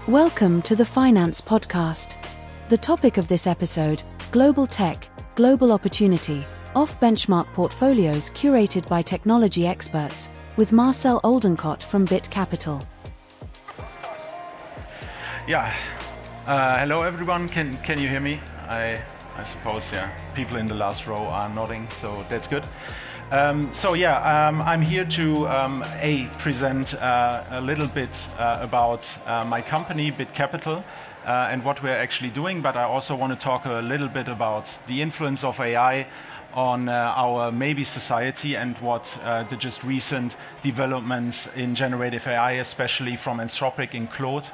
Welcome to the Finance Podcast. The topic of this episode, Global Tech, Global Opportunity, off-benchmark portfolios curated by technology experts, with Marcel Oldenkott from Bit Capital. Yeah, hello everyone, can you hear me? I suppose, yeah, people in the last row are nodding, so that's good. I'm here to present a little bit about my company, Bit Capital, and what we're actually doing, but I also want to talk a little bit about the influence of AI on our maybe society and what the just recent developments in generative AI, especially from Anthropic and Claude,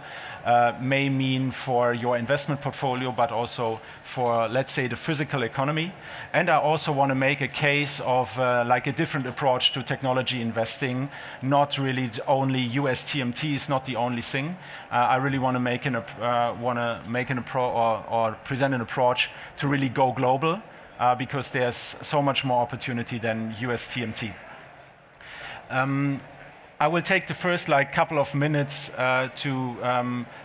may mean for your investment portfolio, but also for, let's say, the physical economy. And I also want to make a case of like a different approach to technology investing, not really only US TMT is not the only thing. I really want to make present an approach to really go global. Because there's so much more opportunity than US TMT. I will take the first couple of minutes to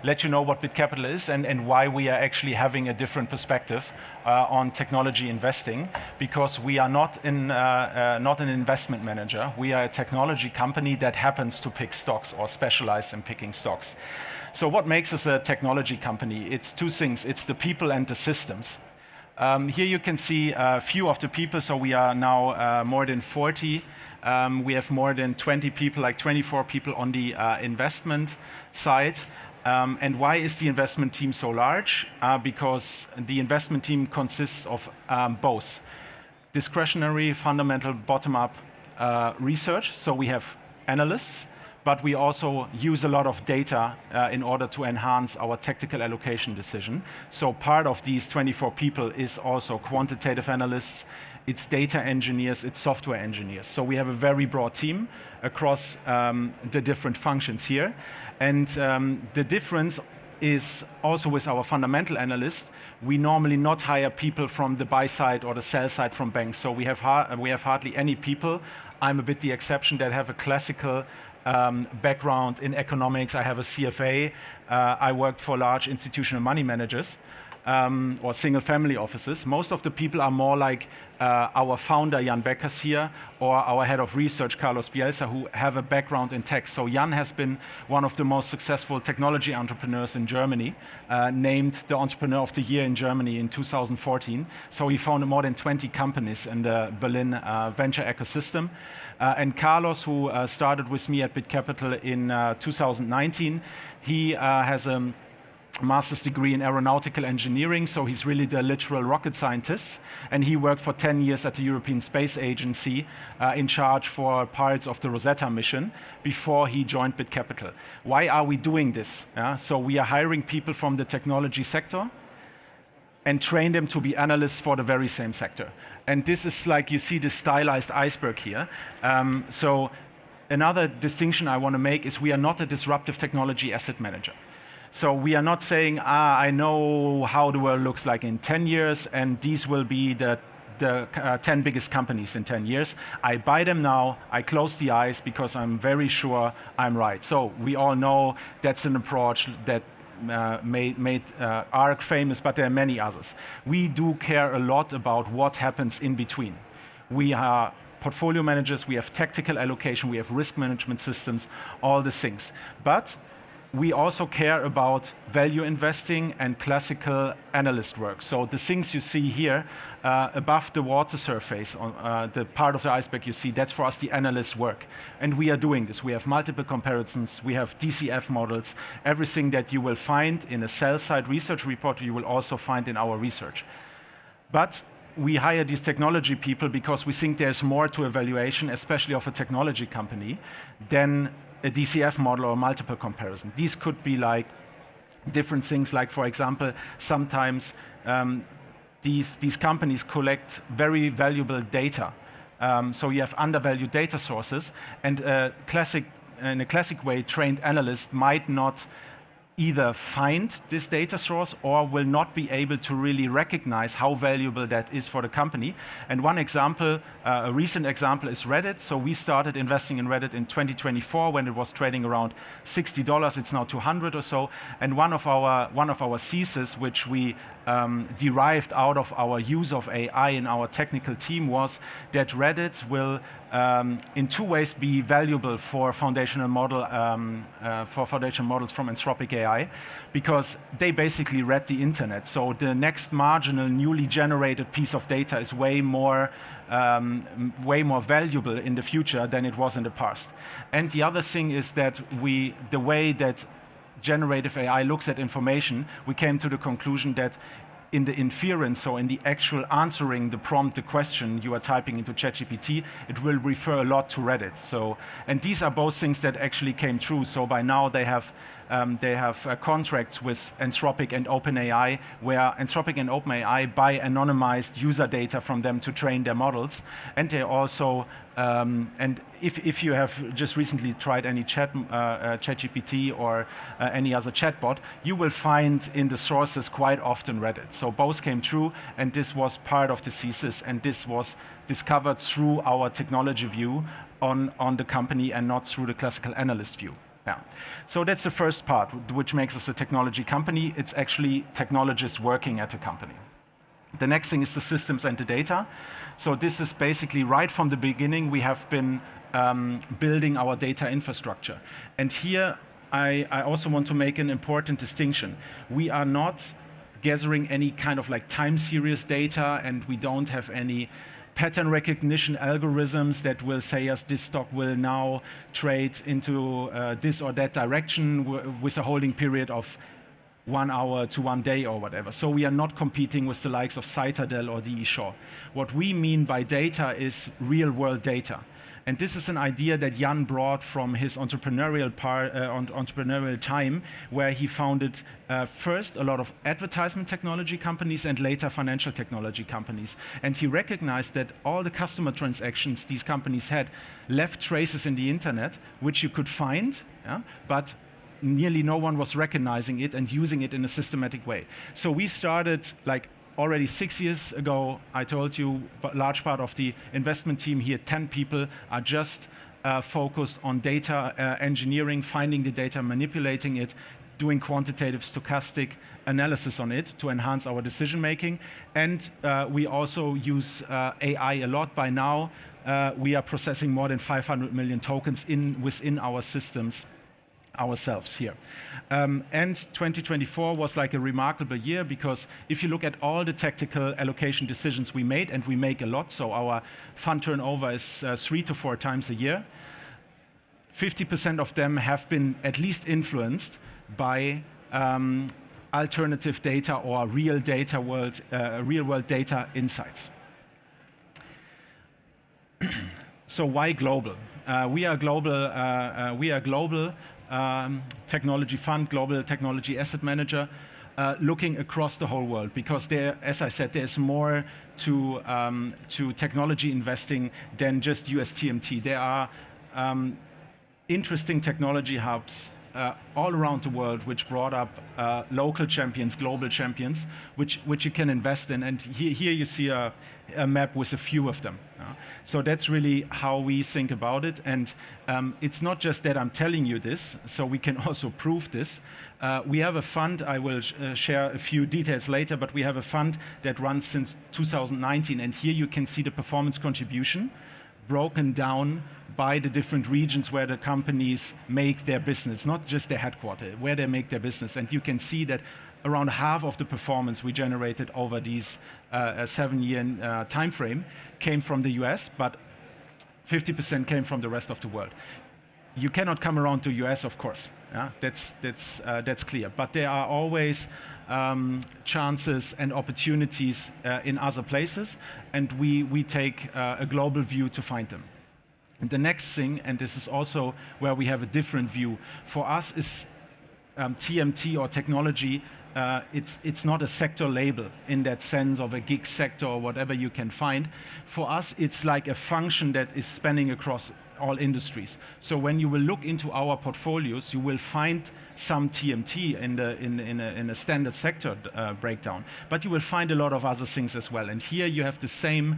let you know what Bit Capital is and why we are actually having a different perspective on technology investing, because we are not an investment manager. We are a technology company that happens to pick stocks or specialize in picking stocks. So what makes us a technology company? It's two things. It's the people and the systems. Here you can see a few of the people, so we are now more than 40. We have more than 20 people, like 24 people on the investment side. And why is the investment team so large? Because the investment team consists of both discretionary, fundamental, bottom-up research. So we have analysts, but we also use a lot of data in order to enhance our tactical allocation decision. So part of these 24 people is also quantitative analysts, it's data engineers, it's software engineers. So we have a very broad team across the different functions here. And the difference is also with our fundamental analysts, we normally not hire people from the buy side or the sell side from banks. So we have hardly any people. I'm a bit the exception that have a classical background in economics. I have a CFA. I worked for large institutional money managers or single family offices. Most of the people are more like our founder, Jan Beckers here, or our head of research, Carlos Bielsa, who have a background in tech. So Jan has been one of the most successful technology entrepreneurs in Germany, named the Entrepreneur of the Year in Germany in 2014. So he founded more than 20 companies in the Berlin venture ecosystem. And Carlos, who started with me at Bit Capital in 2019, he has a master's degree in aeronautical engineering, so he's really the literal rocket scientist. And he worked for 10 years at the European Space Agency in charge for parts of the Rosetta mission before he joined Bit Capital. Why are we doing this? So we are hiring people from the technology sector and train them to be analysts for the very same sector. And this is like, you see the stylized iceberg here. So another distinction I want to make is we are not a disruptive technology asset manager. So we are not saying, I know how the world looks like in 10 years, and these will be the 10 biggest companies in 10 years. I buy them now, I close the eyes because I'm very sure I'm right. So we all know that's an approach that made ARK famous, but there are many others. We do care a lot about what happens in between. We are portfolio managers, we have tactical allocation, we have risk management systems, all the things. But we also care about value investing and classical analyst work. So the things you see here above the water surface, on the part of the iceberg you see, that's for us the analyst work. And we are doing this. We have multiple comparisons, we have DCF models, everything that you will find in a sell-side research report, you will also find in our research. But we hire these technology people because we think there's more to evaluation, especially of a technology company, than a DCF model or multiple comparison. These could be like different things, like, for example, sometimes these companies collect very valuable data. So you have undervalued data sources, and in a classic way, trained analysts might not either find this data source or will not be able to really recognize how valuable that is for the company. And one example, a recent example is Reddit. So we started investing in Reddit in 2024 when it was trading around $60. It's now 200 or so. And one of our theses, which we derived out of our use of AI in our technical team, was that Reddit will in two ways be valuable for foundational models from Anthropic AI, because they basically read the internet. So the next marginal newly generated piece of data is way more valuable in the future than it was in the past. And the other thing is that the way that generative AI looks at information, we came to the conclusion that in the inference, so in the actual answering the prompt, the question you are typing into ChatGPT, it will refer a lot to Reddit. So, and these are both things that actually came true. So by now they have contracts with Anthropic and OpenAI, where Anthropic and OpenAI buy anonymized user data from them to train their models. And they also, and if you have just recently tried any ChatGPT or any other chatbot, you will find in the sources quite often Reddit. So both came true, and this was part of the thesis, and this was discovered through our technology view on the company and not through the classical analyst view. Yeah. So that's the first part, which makes us a technology company. It's actually technologists working at a company. The next thing is the systems and the data. So this is basically right from the beginning, we have been building our data infrastructure. And here, I also want to make an important distinction. We are not gathering any kind of like time series data, and we don't have any pattern recognition algorithms that will say us this stock will now trade into this or that direction with a holding period of 1 hour to 1 day or whatever. So we are not competing with the likes of Citadel or D.E. Shaw. What we mean by data is real world data. And this is an idea that Jan brought from his entrepreneurial time, where he founded first a lot of advertisement technology companies and later financial technology companies. And he recognized that all the customer transactions these companies had left traces in the internet, which you could find, yeah, but nearly no one was recognizing it and using it in a systematic way. So we started like already 6 years ago. I told you, but large part of the investment team here, 10 people, are just focused on data engineering, finding the data, manipulating it, doing quantitative stochastic analysis on it to enhance our decision making. And we also use AI a lot. By now, we are processing more than 500 million tokens within our systems ourselves here. And 2024 was like a remarkable year, because if you look at all the tactical allocation decisions we made, and we make a lot, so our fund turnover is 3 to 4 times a year, 50% of them have been at least influenced by alternative data or real world data insights. So why global? We are global technology fund, global technology asset manager, looking across the whole world, because there, as I said, there's more to technology investing than just US TMT. There are interesting technology hubs all around the world, which brought up local champions, global champions, which you can invest in. And here you see a map with a few of them. So that's really how we think about it. And it's not just that I'm telling you this, so we can also prove this. We have a fund, I will share a few details later, but we have a fund that runs since 2019. And here you can see the performance contribution broken down by the different regions where the companies make their business, not just their headquarters, where they make their business. And you can see that around half of the performance we generated over these 7-year time frame came from the US, but 50% came from the rest of the world. You cannot come around to US, of course. Yeah? That's clear. But there are always chances and opportunities in other places, and we take a global view to find them. And the next thing, and this is also where we have a different view, for us is TMT or technology. It's not a sector label in that sense of a gig sector or whatever you can find. For us, it's like a function that is spanning across all industries. So when you will look into our portfolios, you will find some TMT in a standard sector breakdown, but you will find a lot of other things as well. And here you have the same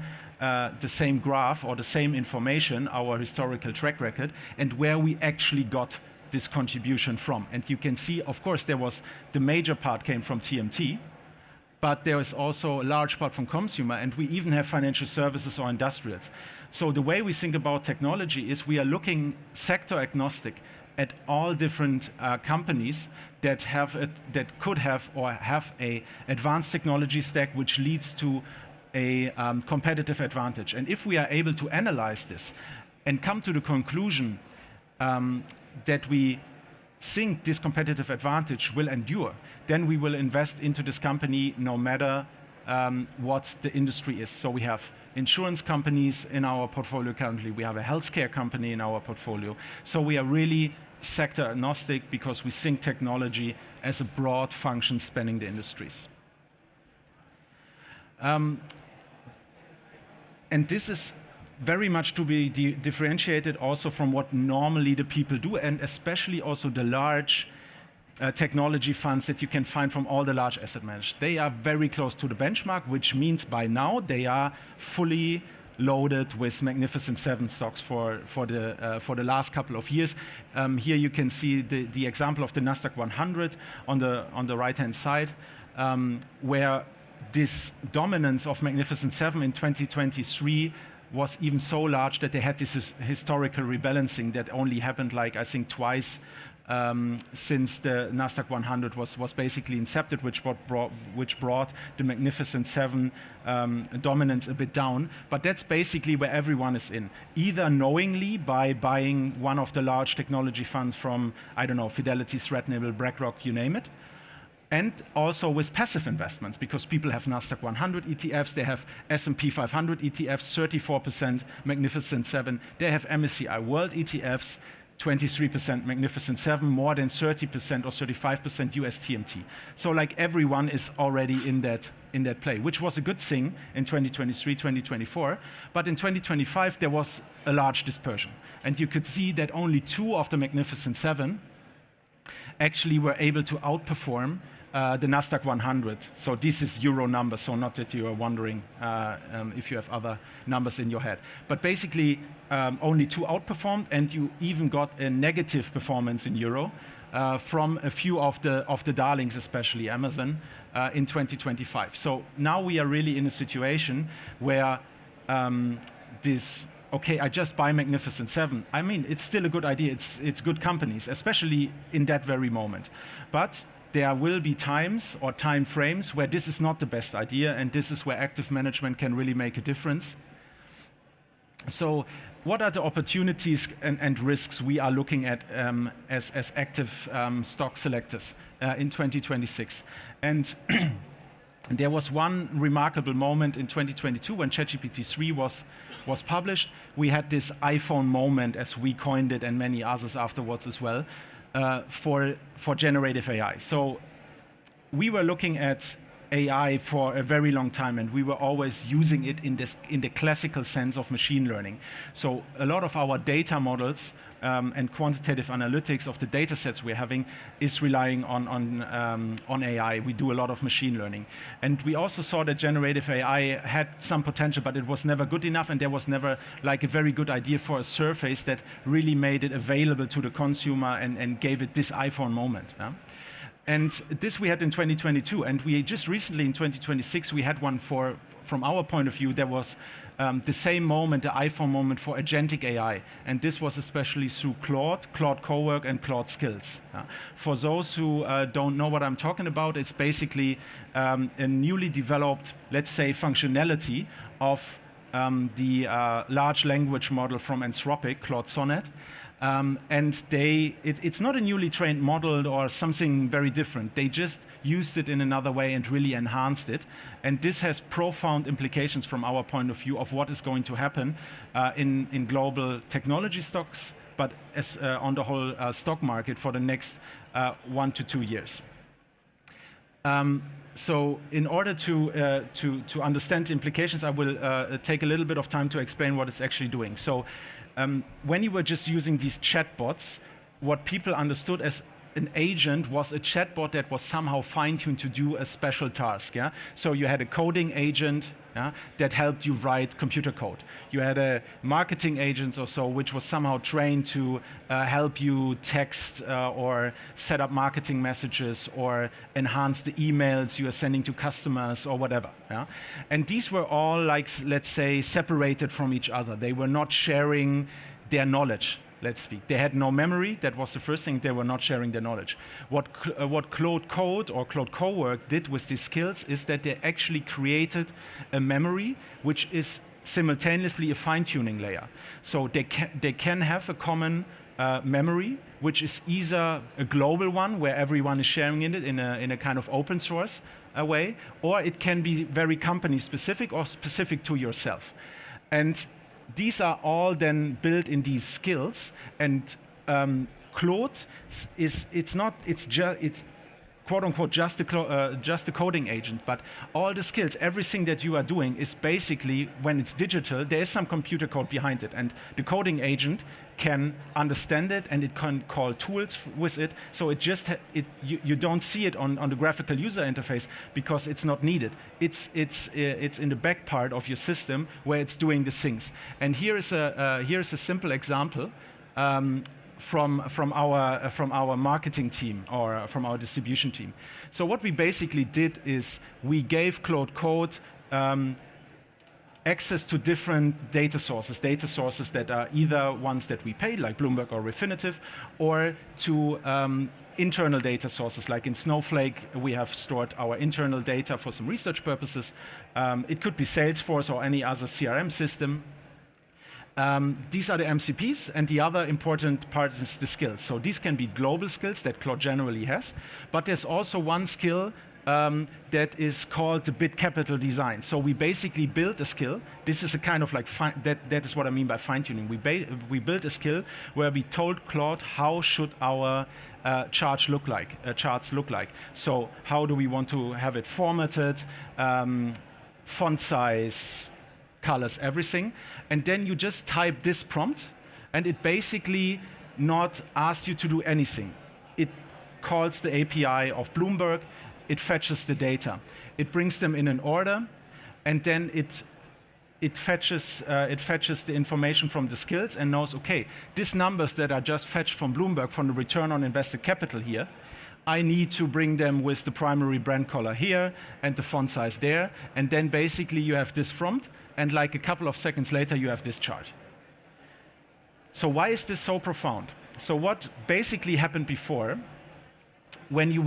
graph or the same information, our historical track record, and where we actually got this contribution from. And you can see, of course, the major part came from TMT, but there is also a large part from consumer, and we even have financial services or industrials. So the way we think about technology is we are looking sector agnostic at all different companies that could have or have a advanced technology stack which leads to a competitive advantage. And if we are able to analyze this and come to the conclusion that we think this competitive advantage will endure, then we will invest into this company no matter what the industry is. So we have insurance companies in our portfolio currently, we have a healthcare company in our portfolio. So we are really sector agnostic because we think technology as a broad function spanning the industries. And this is very much to be differentiated also from what normally the people do, and especially also the large technology funds that you can find from all the large asset managers. They are very close to the benchmark, which means by now they are fully loaded with Magnificent Seven stocks for the last couple of years. Here you can see the example of the Nasdaq 100 on the right-hand side, where this dominance of Magnificent Seven in 2023 was even so large that they had this historical rebalancing that only happened, like I think twice since the Nasdaq 100 was basically incepted, which brought the Magnificent Seven dominance a bit down. But that's basically where everyone is in, either knowingly by buying one of the large technology funds from, I don't know, Fidelity, Threadneedle, BlackRock, you name it. And also with passive investments, because people have Nasdaq 100 ETFs, they have S&P 500 ETFs, 34% Magnificent Seven. They have MSCI World ETFs, 23% Magnificent Seven, more than 30% or 35% US TMT. So like everyone is already in that play, which was a good thing in 2023, 2024. But in 2025, there was a large dispersion. And you could see that only 2 of the Magnificent Seven actually were able to outperform the Nasdaq 100. So this is euro numbers, so not that you are wondering if you have other numbers in your head. But basically, only 2 outperformed, and you even got a negative performance in euro from a few of the darlings, especially Amazon, in 2025. So now we are really in a situation where okay, I just buy Magnificent Seven. I mean, it's still a good idea. It's good companies, especially in that very moment. But there will be times or time frames where this is not the best idea, and this is where active management can really make a difference. So what are the opportunities and risks we are looking at as active stock selectors in 2026? And there was one remarkable moment in 2022 when ChatGPT-3 was published. We had this iPhone moment, as we coined it, and many others afterwards as well, for generative AI. So we were looking at AI for a very long time, and we were always using it in the classical sense of machine learning. So a lot of our data models and quantitative analytics of the data sets we're having is relying on AI. We do a lot of machine learning. And we also saw that generative AI had some potential, but it was never good enough, and there was never like a very good idea for a surface that really made it available to the consumer and gave it this iPhone moment. And this we had in 2022, and we just recently in 2026 we had one from our point of view, there was the same moment, the iPhone moment for agentic AI, and this was especially through Claude Cowork, and Claude Skills. For those who don't know what I'm talking about, it's basically a newly developed, let's say, functionality of the large language model from Anthropic, Claude Sonnet. And it's not a newly trained model or something very different. They just used it in another way and really enhanced it. And this has profound implications from our point of view of what is going to happen in global technology stocks, but on the whole stock market for the next 1 to 2 years. So in order to understand the implications, I will take a little bit of time to explain what it's actually doing. So when you were just using these chatbots, what people understood as an agent was a chatbot that was somehow fine-tuned to do a special task. Yeah? So you had a coding agent, yeah, that helped you write computer code. You had a marketing agent or so, which was somehow trained to help you text or set up marketing messages or enhance the emails you are sending to customers or whatever. Yeah? And these were all, like, let's say, separated from each other. They were not sharing their knowledge. Let's speak. They had no memory. That was the first thing. They were not sharing their knowledge. What Claude Code or Claude Cowork did with these skills is that they actually created a memory which is simultaneously a fine-tuning layer. So they can have a common memory, which is either a global one where everyone is sharing in it in a kind of open source way, or it can be very company specific or specific to yourself. And these are all then built in these skills, and Claude it's quote unquote just a coding agent, but all the skills, everything that you are doing is basically, when it's digital, there is some computer code behind it, and the coding agent can understand it and it can call tools with it. So it just you don't see it on the graphical user interface because it's not needed. It's in the back part of your system where it's doing the things. And here is a simple example. From our marketing team or from our distribution team. So what we basically did is we gave Claude Code access to different data sources that are either ones that we pay, like Bloomberg or Refinitiv, or to internal data sources, like in Snowflake, we have stored our internal data for some research purposes. It could be Salesforce or any other CRM system. These are the MCPs, and the other important part is the skills. So these can be global skills that Claude generally has, but there's also one skill that is called the bit capital design. So we basically built a skill. This is a kind of like, that is what I mean by fine-tuning. We built a skill where we told Claude how should our charts look like. So how do we want to have it formatted, font size, colors, everything, and then you just type this prompt, and it basically not asks you to do anything. It calls the API of Bloomberg, it fetches the data, it brings them in an order, and then it fetches the information from the skills and knows, okay, these numbers that are just fetched from Bloomberg from the return on invested capital here, I need to bring them with the primary brand color here and the font size there, and then basically you have this prompt, and like a couple of seconds later you have this chart. So why is this so profound? So what basically happened before, when you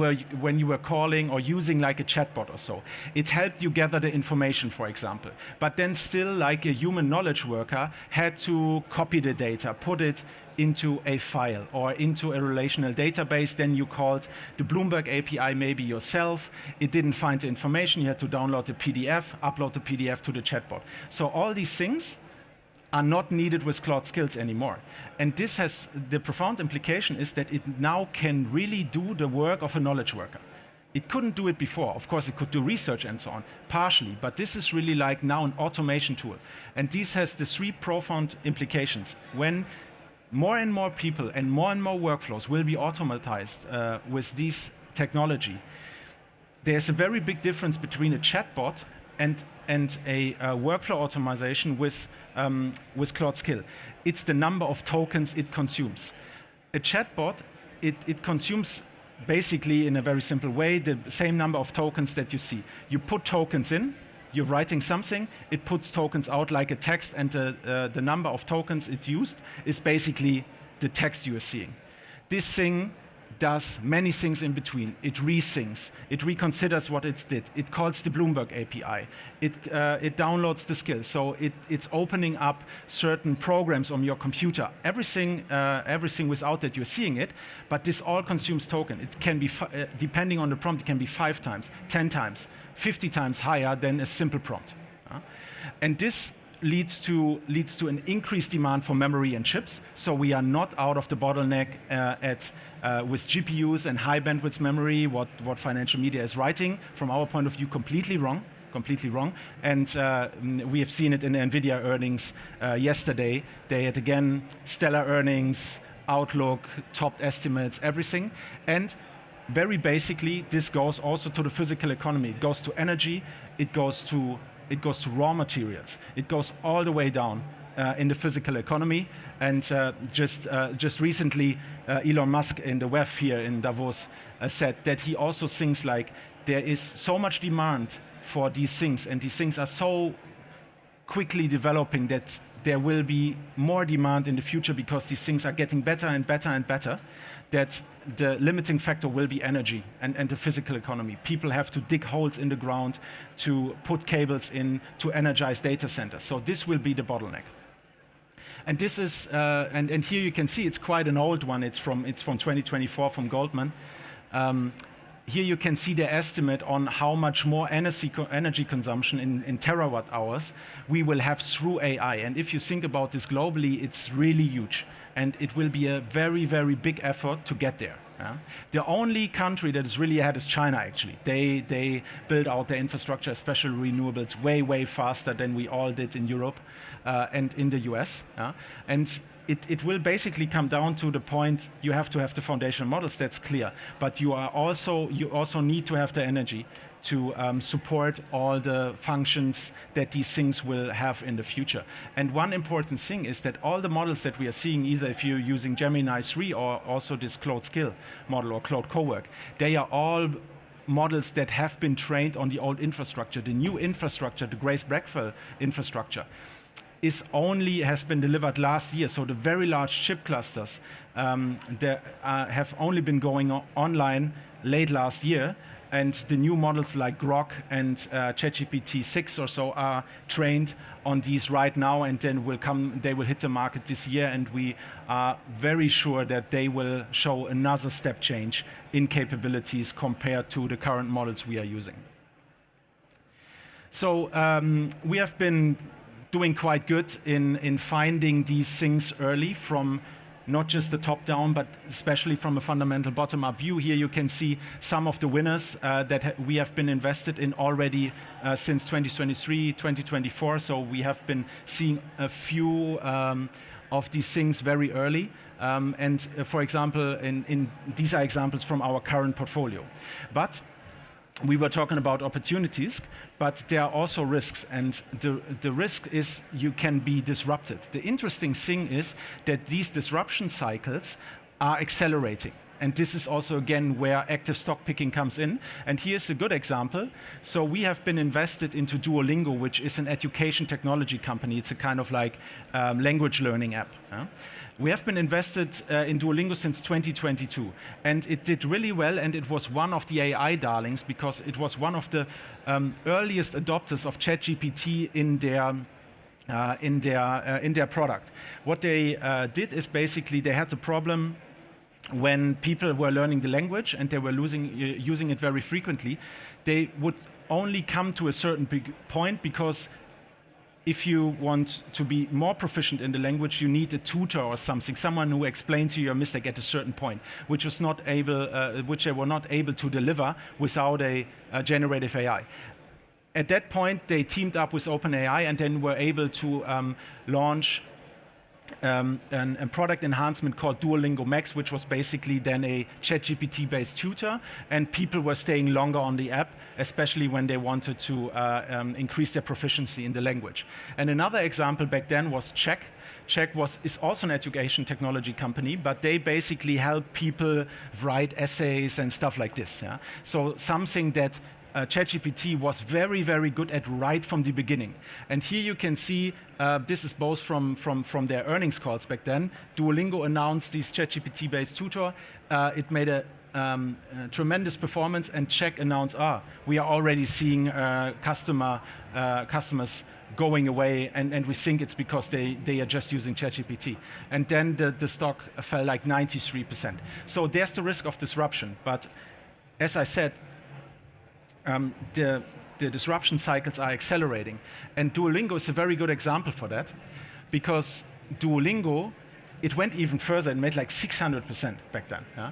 were calling or using like a chatbot or so, it helped you gather the information, for example. But then still, like a human knowledge worker had to copy the data, put it into a file or into a relational database. Then you called the Bloomberg API maybe yourself. It didn't find the information. You had to download the PDF, upload the PDF to the chatbot. So all these things are not needed with Claude skills anymore. And this has, the profound implication is that it now can really do the work of a knowledge worker. It couldn't do it before. Of course, it could do research and so on, partially, but this is really like now an automation tool. And this has the three profound implications. When more and more people and more workflows will be automatized with this technology, there's a very big difference between a chatbot and a workflow automation with Claude skill. It's the number of tokens it consumes. A chatbot, it consumes basically in a very simple way the same number of tokens that you see. You put tokens in, you're writing something, it puts tokens out like a text, and the number of tokens it used is basically the text you are seeing. This thing does many things in between. It resyncs, it reconsiders what it did, it calls the Bloomberg API, it downloads the skill, so it's opening up certain programs on your computer. Everything without that you're seeing it, but this all consumes token. It can be, depending on the prompt, it can be 5 times, 10 times, 50 times higher than a simple prompt. And this leads to an increased demand for memory and chips. So we are not out of the bottleneck with GPUs and high bandwidth memory, what financial media is writing. From our point of view, completely wrong. And we have seen it in the NVIDIA earnings yesterday. They had, again, stellar earnings, outlook, topped estimates, everything. And very basically, this goes also to the physical economy. It goes to energy, it goes to raw materials. It goes all the way down in the physical economy. And just recently, Elon Musk in the WEF here in Davos said that he also thinks like there is so much demand for these things, and these things are so quickly developing that there will be more demand in the future because these things are getting better and better and better, that the limiting factor will be energy and the physical economy. People have to dig holes in the ground to put cables in to energize data centers. So this will be the bottleneck. And this is, and here you can see it's quite an old one. It's from 2024 from Goldman. Here you can see the estimate on how much more energy consumption in terawatt hours we will have through AI. And if you think about this globally, it's really huge. And it will be a very, very big effort to get there. Yeah? The only country that is really ahead is China, actually. They build out their infrastructure, especially renewables, way, way faster than we all did in Europe and in the US. Yeah? And it will basically come down to the point you have to have the foundational models, that's clear. But you also need to have the energy to support all the functions that these things will have in the future. And one important thing is that all the models that we are seeing, either if you're using Gemini 3 or also this Claude Skill model or Claude Cowork, they are all models that have been trained on the old infrastructure. The new infrastructure, the Grace Blackwell infrastructure, has been delivered last year, so the very large chip clusters that have only been going online late last year, and the new models like Grok and ChatGPT 6 or so are trained on these right now, and then they will hit the market this year, and we are very sure that they will show another step change in capabilities compared to the current models we are using. So we have been doing quite good in finding these things early from not just the top down, but especially from a fundamental bottom-up view. Here you can see some of the winners that we have been invested in already since 2023, 2024. So we have been seeing a few of these things very early. For example, these are examples from our current portfolio. But we were talking about opportunities, but there are also risks, and the risk is you can be disrupted. The interesting thing is that these disruption cycles are accelerating. And this is also, again, where active stock picking comes in. And here's a good example. So we have been invested into Duolingo, which is an education technology company. It's a kind of like language learning app. We have been invested in Duolingo since 2022. And it did really well, and it was one of the AI darlings because it was one of the earliest adopters of ChatGPT in their product. What they did is basically they had the problem when people were learning the language and they were using it very frequently, they would only come to a certain point because if you want to be more proficient in the language, you need a tutor or something, someone who explains you your mistake at a certain point, which they were not able to deliver without a generative AI. At that point, they teamed up with OpenAI and then were able to launch a product enhancement called Duolingo Max, which was basically then a ChatGPT-based tutor, and people were staying longer on the app, especially when they wanted to increase their proficiency in the language. And another example back then was Check. Check is also an education technology company, but they basically help people write essays and stuff like this. Yeah? So something that ChatGPT was very, very good at right from the beginning. And here you can see, this is both from their earnings calls back then. Duolingo announced this ChatGPT-based tutor. It made a tremendous performance, and Check announced, we are already seeing customers going away, and we think it's because they are just using ChatGPT. And then the stock fell like 93%. So there's the risk of disruption. But as I said, the disruption cycles are accelerating. And Duolingo is a very good example for that, because Duolingo, it went even further and made like 600% back then. Yeah?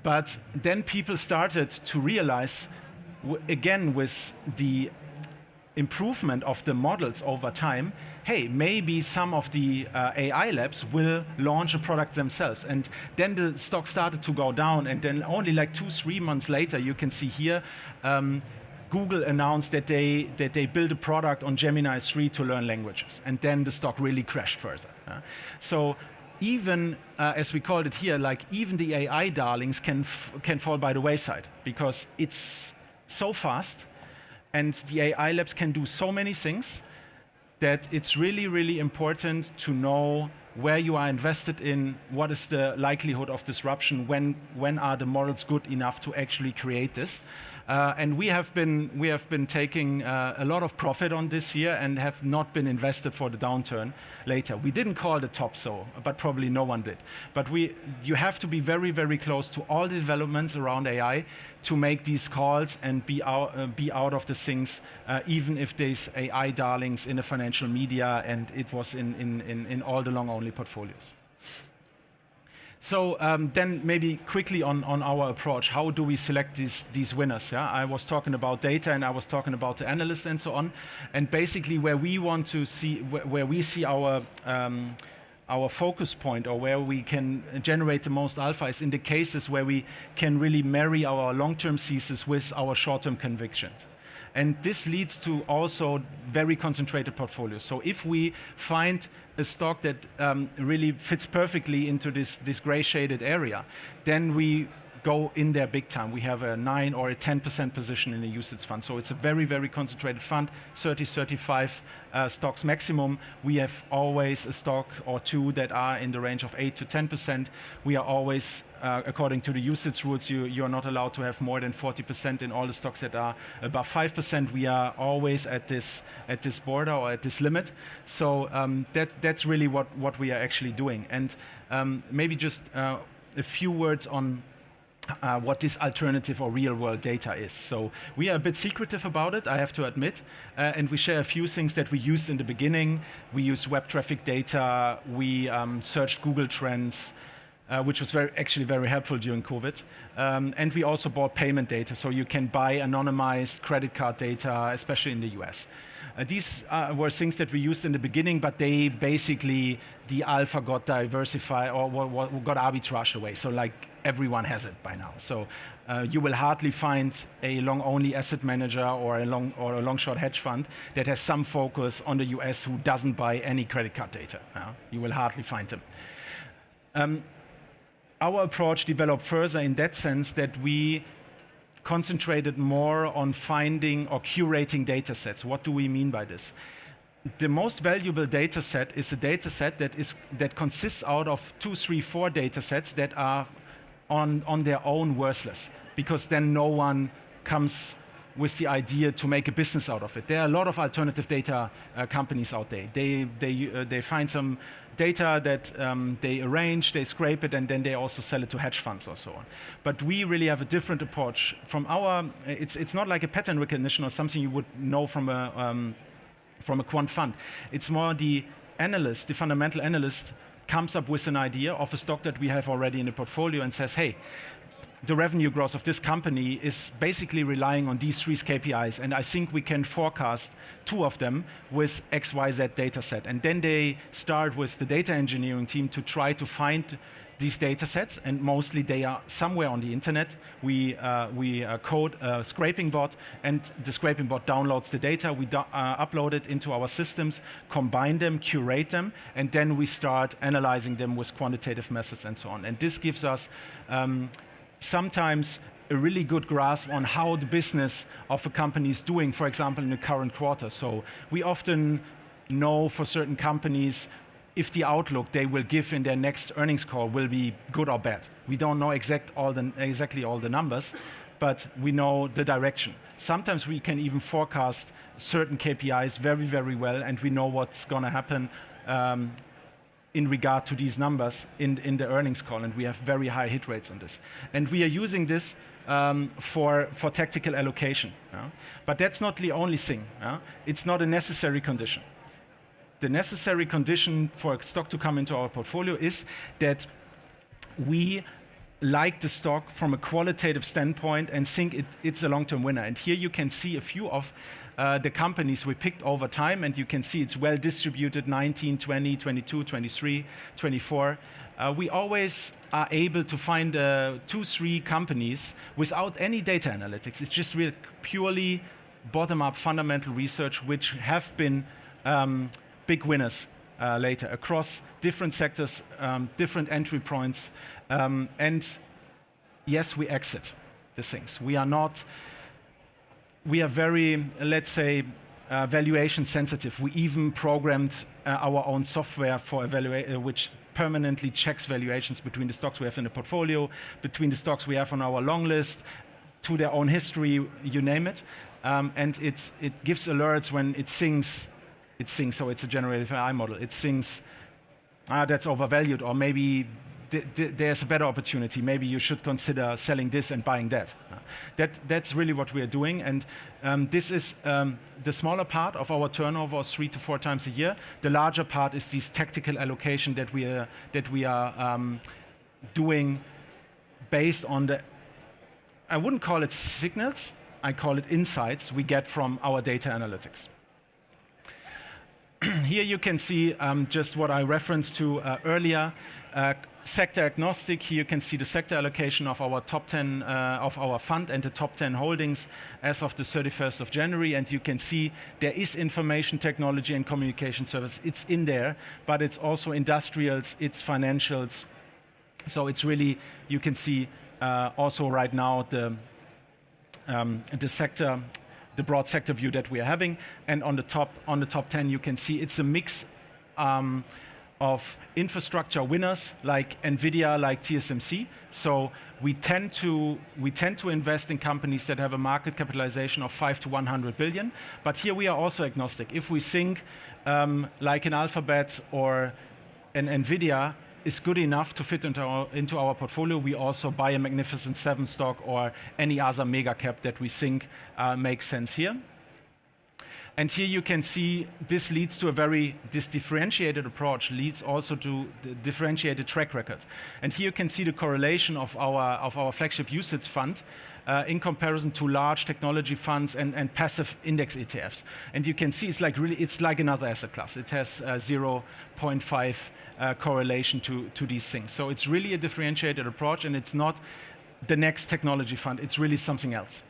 But then people started to realize, again, with the improvement of the models over time, hey, maybe some of the AI labs will launch a product themselves. And then the stock started to go down, and then only like 2-3 months later, you can see here, Google announced that they built a product on Gemini 3 to learn languages, and then the stock really crashed further. So even, as we called it here, like even the AI darlings can fall by the wayside, because it's so fast, and the AI labs can do so many things that it's really, really important to know where you are invested in, what is the likelihood of disruption, when are the models good enough to actually create this. And we have been taking a lot of profit on this year and have not been invested for the downturn later. We didn't call the top so, but probably no one did. But you have to be very, very close to all the developments around AI to make these calls and be out of the things, even if there's AI darlings in the financial media and it was in all the long-only portfolios. So then maybe quickly on our approach, how do we select these winners? Yeah? I was talking about data, and I was talking about the analysts and so on. And basically where we want to see, where we see our focus point, or where we can generate the most alpha, is in the cases where we can really marry our long-term thesis with our short-term convictions. And this leads to also very concentrated portfolios. So if we find a stock that really fits perfectly into this gray shaded area, then we go in there big time. We have a 9 or a 10% position in a UCITS fund. So it's a very, very concentrated fund, 30, 35 stocks maximum. We have always a stock or two that are in the range of 8 to 10%. We are always, according to the UCITS rules, you are not allowed to have more than 40% in all the stocks that are above 5%. We are always at this border or at this limit. So that's really what we are actually doing. And maybe just a few words on what this alternative or real-world data is. So we are a bit secretive about it, I have to admit, and we share a few things that we used in the beginning. We use web traffic data, we searched Google Trends, which was actually very helpful during COVID. And we also bought payment data, so you can buy anonymized credit card data, especially in the US. These were things that we used in the beginning, but they basically, the alpha got diversified or got arbitraged away. So like everyone has it by now. So you will hardly find a long-only asset manager or a long-short hedge fund that has some focus on the US who doesn't buy any credit card data. You will hardly find them. Our approach developed further in that sense that we concentrated more on finding or curating data sets. What do we mean by this? The most valuable data set is a data set that consists out of 2, 3, 4 data sets that are on their own worthless, because then no one comes with the idea to make a business out of it. There are a lot of alternative data companies out there. They find some data that they arrange, they scrape it, and then they also sell it to hedge funds or so on. But we really have a different approach. From our, it's not like a pattern recognition or something you would know from a quant fund. It's more the analyst, the fundamental analyst, comes up with an idea of a stock that we have already in the portfolio and says, hey, the revenue growth of this company is basically relying on these 3 KPIs, and I think we can forecast 2 of them with XYZ data set. And then they start with the data engineering team to try to find these data sets, and mostly they are somewhere on the internet. We code a scraping bot, and the scraping bot downloads the data. We upload it into our systems, combine them, curate them, and then we start analyzing them with quantitative methods and so on. And this gives us sometimes a really good grasp on how the business of a company is doing, for example, in the current quarter. So we often know for certain companies if the outlook they will give in their next earnings call will be good or bad. We don't know exactly all the numbers, but we know the direction. Sometimes we can even forecast certain KPIs very, very well, and we know what's going to happen in regard to these numbers in the earnings call, and we have very high hit rates on this. And we are using this for tactical allocation. But that's not the only thing. It's not a necessary condition. The necessary condition for a stock to come into our portfolio is that we like the stock from a qualitative standpoint and think it's a long-term winner. And here you can see a few of the companies we picked over time, and you can see it's well distributed, 19, 20, 22, 23, 24. We always are able to find 2-3 companies without any data analytics. It's just really purely bottom-up fundamental research, which have been big winners later across different sectors, different entry points. And yes, we exit the things. We are very, let's say, valuation sensitive. We even programmed our own software for which permanently checks valuations between the stocks we have in the portfolio, between the stocks we have on our long list, to their own history, you name it. And it gives alerts when it thinks, so it's a generative AI model. It thinks, that's overvalued, or maybe there's a better opportunity. Maybe you should consider selling this and buying that. That's really what we are doing. And this is the smaller part of our turnover, 3 to 4 times a year. The larger part is this tactical allocation that we are doing based on the, I wouldn't call it signals, I call it insights we get from our data analytics. Here you can see just what I referenced to earlier. Sector agnostic. Here you can see the sector allocation of our top 10 of our fund and the top 10 holdings as of the 31st of January. And you can see there is information technology and communication service. It's in there, but it's also industrials, it's financials. So it's really, you can see also right now the sector, the broad sector view that we are having. And on the top 10, you can see it's a mix of infrastructure winners like NVIDIA, like TSMC. So we tend to invest in companies that have a market capitalization of 5 to 100 billion. But here we are also agnostic. If we think like an Alphabet or an NVIDIA is good enough to fit into our portfolio, we also buy a Magnificent 7 stock or any other mega cap that we think makes sense here. And here you can see this leads to this differentiated approach leads also to the differentiated track record. And here you can see the correlation of our flagship UCITS fund in comparison to large technology funds and passive index ETFs. And you can see it's like another asset class. It has 0.5 correlation to these things. So it's really a differentiated approach, and it's not the next technology fund. It's really something else.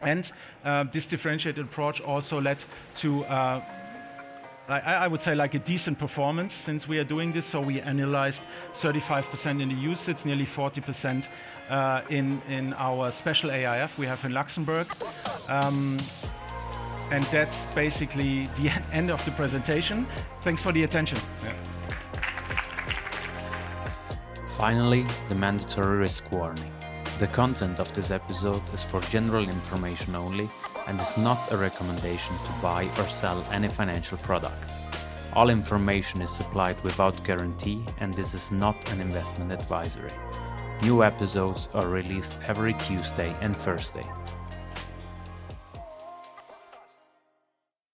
And this differentiated approach also led to, I would say, like a decent performance since we are doing this. So we analyzed 35% in the UCITS, nearly 40% in our special AIF we have in Luxembourg. And that's basically the end of the presentation. Thanks for the attention. Yeah. Finally, the mandatory risk warning. The content of this episode is for general information only and is not a recommendation to buy or sell any financial products. All information is supplied without guarantee, and this is not an investment advisory. New episodes are released every Tuesday and Thursday.